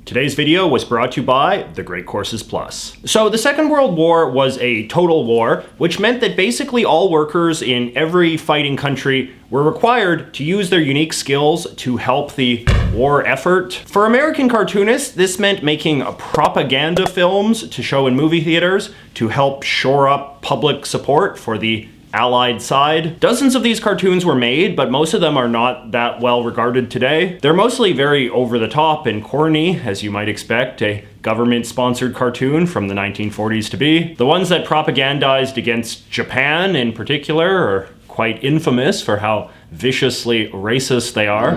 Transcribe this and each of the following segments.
Today's video was brought to you by The Great Courses Plus. So the Second World War was a total war, which meant that basically all workers in every fighting country were required to use their unique skills to help the war effort. For American cartoonists, this meant making propaganda films to show in movie theaters to help shore up public support for the Allied side. Dozens of these cartoons were made, but most of them are not that well regarded today. They're mostly very over the top and corny, as you might expect a government-sponsored cartoon from the 1940s to be. The ones that propagandized against Japan in particular are quite infamous for how viciously racist they are.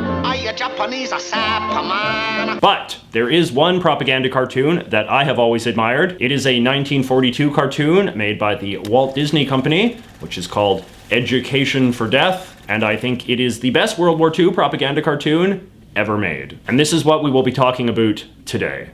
But there is one propaganda cartoon that I have always admired. It is a 1942 cartoon made by the Walt Disney Company, which is called Education for Death, and I think it is the best World War II propaganda cartoon ever made. And this is what we will be talking about today.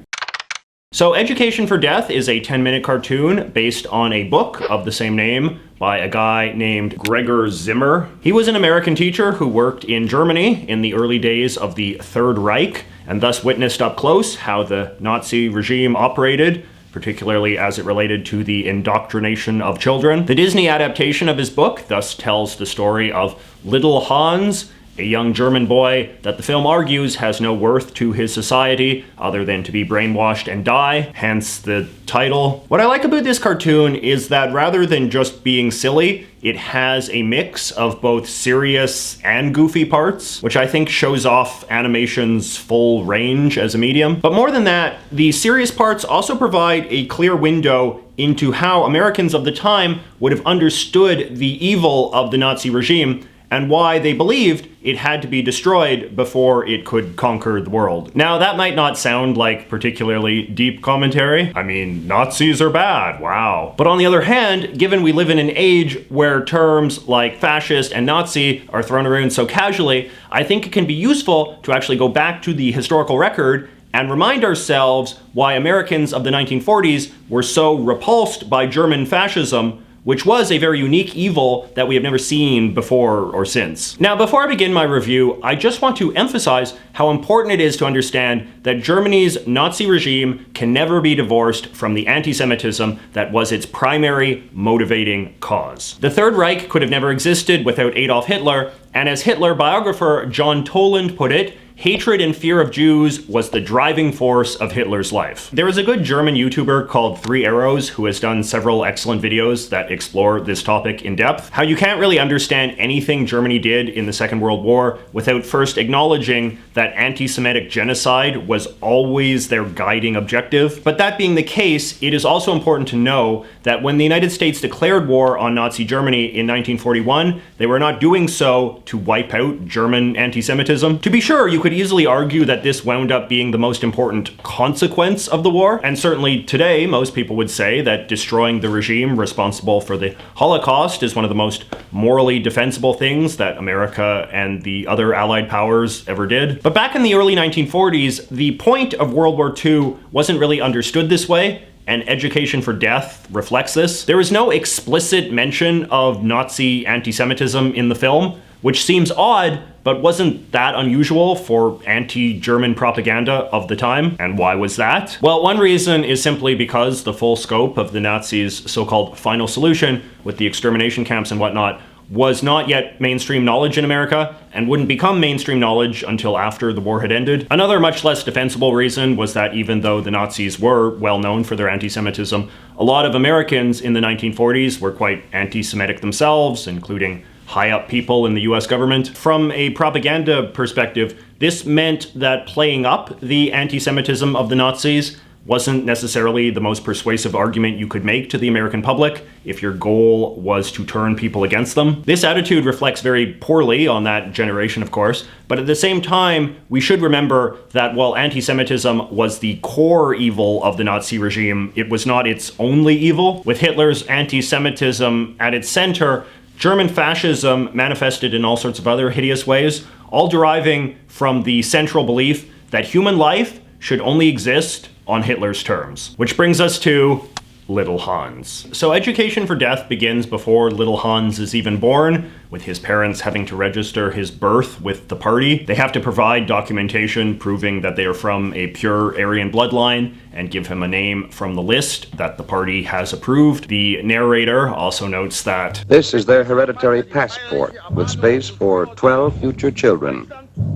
So Education for Death is a 10-minute cartoon based on a book of the same name by a guy named Gregor Zimmer. He was an American teacher who worked in Germany in the early days of the Third Reich and thus witnessed up close how the Nazi regime operated, particularly as it related to the indoctrination of children. The Disney adaptation of his book thus tells the story of little Hans, a young German boy that the film argues has no worth to his society other than to be brainwashed and die, hence the title. What I like about this cartoon is that rather than just being silly, it has a mix of both serious and goofy parts, which I think shows off animation's full range as a medium. But more than that, the serious parts also provide a clear window into how Americans of the time would have understood the evil of the Nazi regime and why they believed it had to be destroyed before it could conquer the world. Now, that might not sound like particularly deep commentary. I mean, Nazis are bad, wow. But on the other hand, given we live in an age where terms like fascist and Nazi are thrown around so casually, I think it can be useful to actually go back to the historical record and remind ourselves why Americans of the 1940s were so repulsed by German fascism, which was a very unique evil that we have never seen before or since. Now, before I begin my review, I just want to emphasize how important it is to understand that Germany's Nazi regime can never be divorced from the anti-Semitism that was its primary motivating cause. The Third Reich could have never existed without Adolf Hitler, and as Hitler biographer John Toland put it, hatred and fear of Jews was the driving force of Hitler's life. There is a good German YouTuber called 3 Arrows who has done several excellent videos that explore this topic in depth. How you can't really understand anything Germany did in the Second World War without first acknowledging that anti-Semitic genocide was always their guiding objective. But that being the case, it is also important to know that when the United States declared war on Nazi Germany in 1941, they were not doing so to wipe out German anti-Semitism. To be sure, you could easily argue that this wound up being the most important consequence of the war, and certainly today most people would say that destroying the regime responsible for the Holocaust is one of the most morally defensible things that America and the other Allied powers ever did. But back in the early 1940s, the point of World War II wasn't really understood this way, and Education for Death reflects this. There is no explicit mention of Nazi anti-Semitism in the film, which seems odd, but wasn't that unusual for anti-German propaganda of the time. And why was that? Well, one reason is simply because the full scope of the Nazis' so-called final solution with the extermination camps and whatnot was not yet mainstream knowledge in America and wouldn't become mainstream knowledge until after the war had ended. Another much less defensible reason was that even though the Nazis were well known for their anti-Semitism, a lot of Americans in the 1940s were quite anti-Semitic themselves, including high-up people in the US government. From a propaganda perspective, this meant that playing up the anti-Semitism of the Nazis wasn't necessarily the most persuasive argument you could make to the American public if your goal was to turn people against them. This attitude reflects very poorly on that generation, of course, but at the same time, we should remember that while anti-Semitism was the core evil of the Nazi regime, it was not its only evil. With Hitler's anti-Semitism at its center, German fascism manifested in all sorts of other hideous ways, all deriving from the central belief that human life should only exist on Hitler's terms. Which brings us to little Hans. So Education for Death begins before little Hans is even born, with his parents having to register his birth with the party. They have to provide documentation proving that they are from a pure Aryan bloodline and give him a name from the list that the party has approved. The narrator also notes that this is their hereditary passport, with space for 12 future children.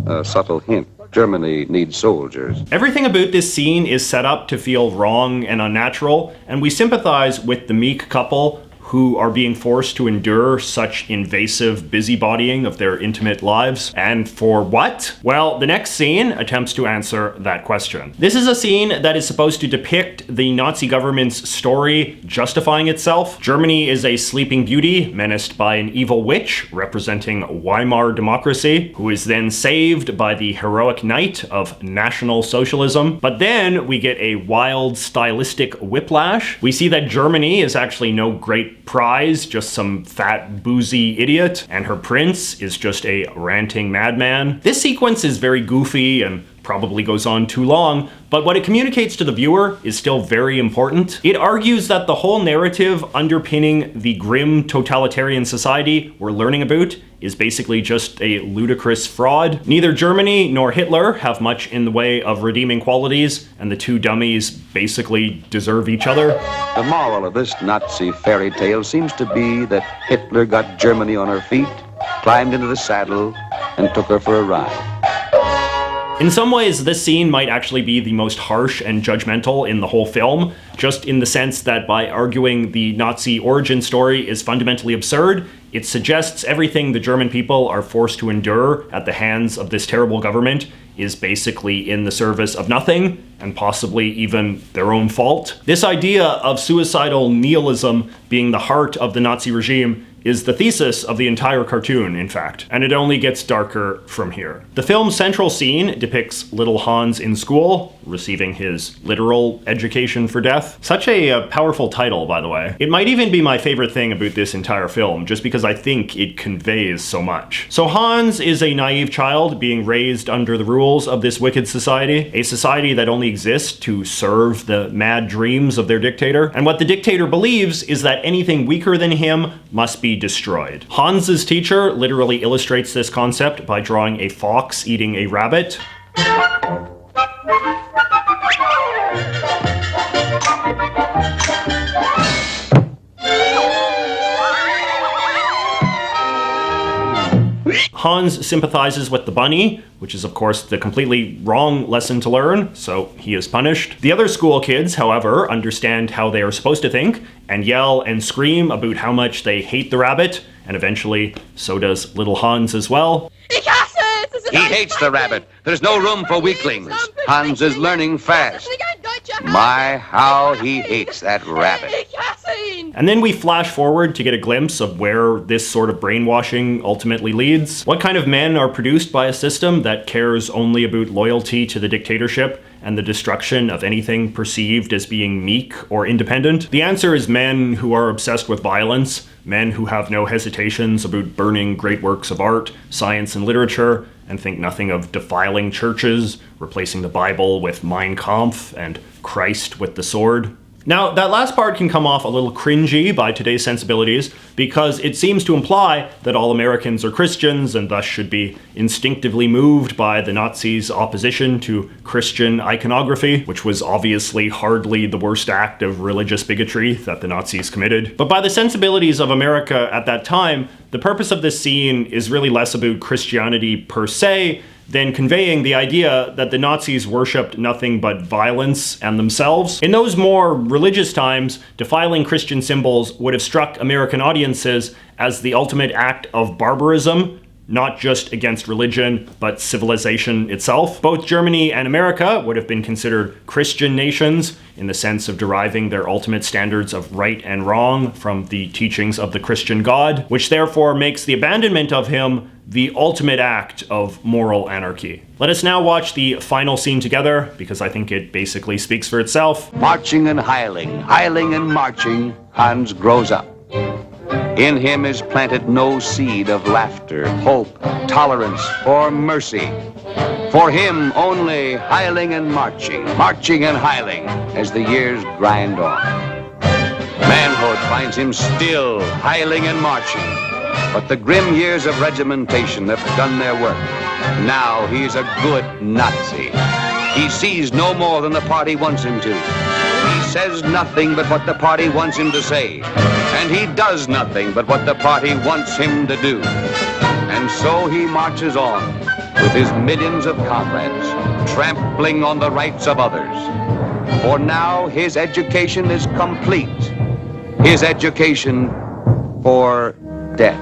A subtle hint. Germany needs soldiers. Everything about this scene is set up to feel wrong and unnatural, and we sympathize with the meek couple who are being forced to endure such invasive busybodying of their intimate lives. And for what? Well, the next scene attempts to answer that question. This is a scene that is supposed to depict the Nazi government's story justifying itself. Germany is a sleeping beauty menaced by an evil witch representing Weimar democracy, who is then saved by the heroic knight of National Socialism. But then we get a wild stylistic whiplash. We see that Germany is actually no great prize, just some fat, boozy idiot, and her prince is just a ranting madman. This sequence is very goofy and probably goes on too long, but what it communicates to the viewer is still very important. It argues that the whole narrative underpinning the grim totalitarian society we're learning about is basically just a ludicrous fraud. Neither Germany nor Hitler have much in the way of redeeming qualities, and the two dummies basically deserve each other. The moral of this Nazi fairy tale seems to be that Hitler got Germany on her feet, climbed into the saddle, and took her for a ride. In some ways, this scene might actually be the most harsh and judgmental in the whole film, just in the sense that by arguing the Nazi origin story is fundamentally absurd, it suggests everything the German people are forced to endure at the hands of this terrible government is basically in the service of nothing, and possibly even their own fault. This idea of suicidal nihilism being the heart of the Nazi regime is the thesis of the entire cartoon, in fact, and it only gets darker from here. The film's central scene depicts little Hans in school, receiving his literal education for death. Such a powerful title, by the way. It might even be my favorite thing about this entire film, just because I think it conveys so much. So Hans is a naive child being raised under the rules of this wicked society, a society that only exists to serve the mad dreams of their dictator. And what the dictator believes is that anything weaker than him must be destroyed. Hans's teacher literally illustrates this concept by drawing a fox eating a rabbit. Hans sympathizes with the bunny, which is of course the completely wrong lesson to learn, so he is punished. The other school kids, however, understand how they are supposed to think and yell and scream about how much they hate the rabbit, and eventually so does little Hans as well. He hates the rabbit. There's no room for weaklings. Hans is learning fast. My, how he hates that rabbit. And then we flash forward to get a glimpse of where this sort of brainwashing ultimately leads. What kind of men are produced by a system that cares only about loyalty to the dictatorship and the destruction of anything perceived as being meek or independent? The answer is men who are obsessed with violence, men who have no hesitations about burning great works of art, science, and literature, and think nothing of defiling churches, replacing the Bible with Mein Kampf, and Christ with the sword. Now, that last part can come off a little cringy by today's sensibilities because it seems to imply that all Americans are Christians and thus should be instinctively moved by the Nazis' opposition to Christian iconography, which was obviously hardly the worst act of religious bigotry that the Nazis committed. But by the sensibilities of America at that time, the purpose of this scene is really less about Christianity per se than conveying the idea that the Nazis worshipped nothing but violence and themselves. In those more religious times, defiling Christian symbols would have struck American audiences as the ultimate act of barbarism, not just against religion, but civilization itself. Both Germany and America would have been considered Christian nations in the sense of deriving their ultimate standards of right and wrong from the teachings of the Christian God, which therefore makes the abandonment of him the ultimate act of moral anarchy. Let us now watch the final scene together, because I think it basically speaks for itself. Marching and hiling and marching, Hans grows up. In him is planted no seed of laughter, hope, tolerance, or mercy. For him only hiling and marching and hiling as the years grind on. Manhood finds him still, hiling and marching. But the grim years of regimentation have done their work. Now he's a good Nazi. He sees no more than the party wants him to. He says nothing but what the party wants him to say. And he does nothing but what the party wants him to do. And so he marches on with his millions of comrades, trampling on the rights of others. For now his education is complete. His education for death.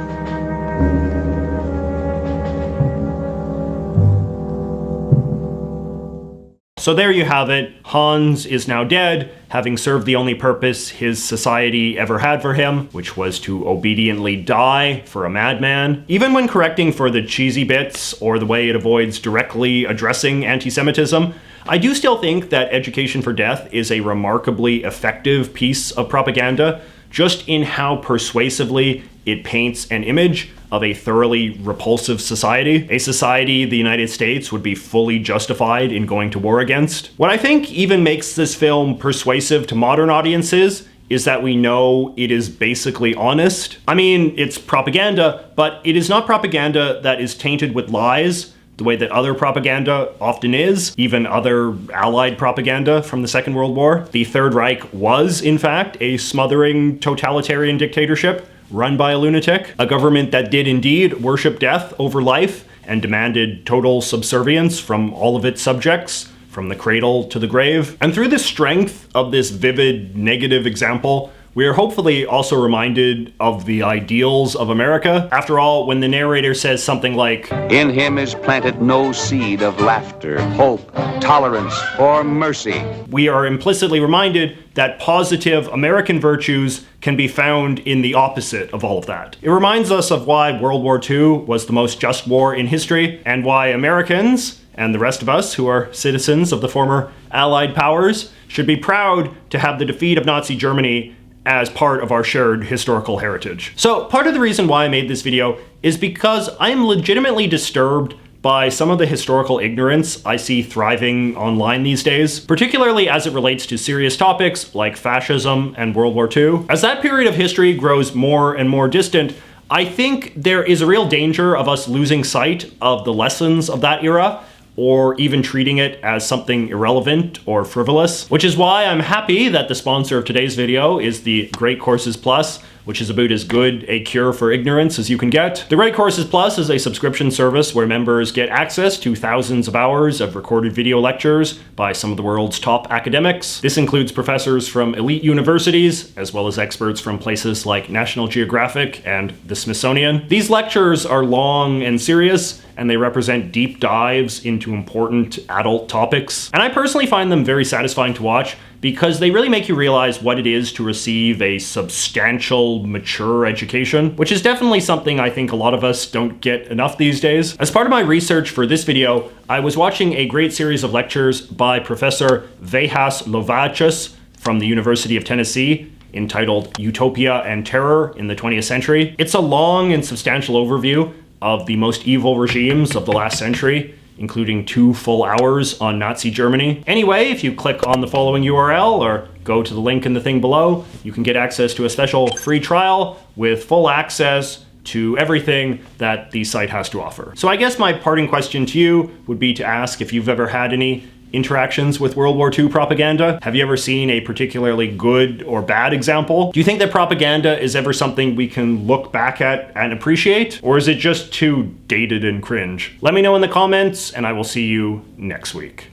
So there you have it. Hans is now dead, having served the only purpose his society ever had for him, which was to obediently die for a madman. Even when correcting for the cheesy bits or the way it avoids directly addressing anti-Semitism, I do still think that Education for Death is a remarkably effective piece of propaganda, just in how persuasively it paints an image of a thoroughly repulsive society, a society the United States would be fully justified in going to war against. What I think even makes this film persuasive to modern audiences is that we know it is basically honest. I mean, it's propaganda, but it is not propaganda that is tainted with lies, the way that other propaganda often is, even other Allied propaganda from the Second World War. The Third Reich was, in fact, a smothering totalitarian dictatorship run by a lunatic, a government that did indeed worship death over life and demanded total subservience from all of its subjects, from the cradle to the grave. And through the strength of this vivid negative example, we are hopefully also reminded of the ideals of America. After all, when the narrator says something like, "In him is planted no seed of laughter, hope, tolerance, or mercy," we are implicitly reminded that positive American virtues can be found in the opposite of all of that. It reminds us of why World War II was the most just war in history, and why Americans, and the rest of us who are citizens of the former Allied powers, should be proud to have the defeat of Nazi Germany as part of our shared historical heritage. So part of the reason why I made this video is because I am legitimately disturbed by some of the historical ignorance I see thriving online these days, particularly as it relates to serious topics like fascism and World War II. As that period of history grows more and more distant, I think there is a real danger of us losing sight of the lessons of that era, or even treating it as something irrelevant or frivolous, which is why I'm happy that the sponsor of today's video is the Great Courses Plus, which is about as good a cure for ignorance as you can get. The Great Courses Plus is a subscription service where members get access to thousands of hours of recorded video lectures by some of the world's top academics. This includes professors from elite universities, as well as experts from places like National Geographic and the Smithsonian. These lectures are long and serious, and they represent deep dives into important adult topics. And I personally find them very satisfying to watch because they really make you realize what it is to receive a substantial, mature education, which is definitely something I think a lot of us don't get enough these days. As part of my research for this video, I was watching a great series of lectures by Professor Vejas Lovacius from the University of Tennessee, entitled Utopia and Terror in the 20th Century. It's a long and substantial overview of the most evil regimes of the last century, including 2 full hours on Nazi Germany. Anyway, if you click on the following URL or go to the link in the thing below, you can get access to a special free trial with full access to everything that the site has to offer. So I guess my parting question to you would be to ask if you've ever had any interactions with World War II propaganda. Have you ever seen a particularly good or bad example? Do you think that propaganda is ever something we can look back at and appreciate? Or is it just too dated and cringe? Let me know in the comments, and I will see you next week.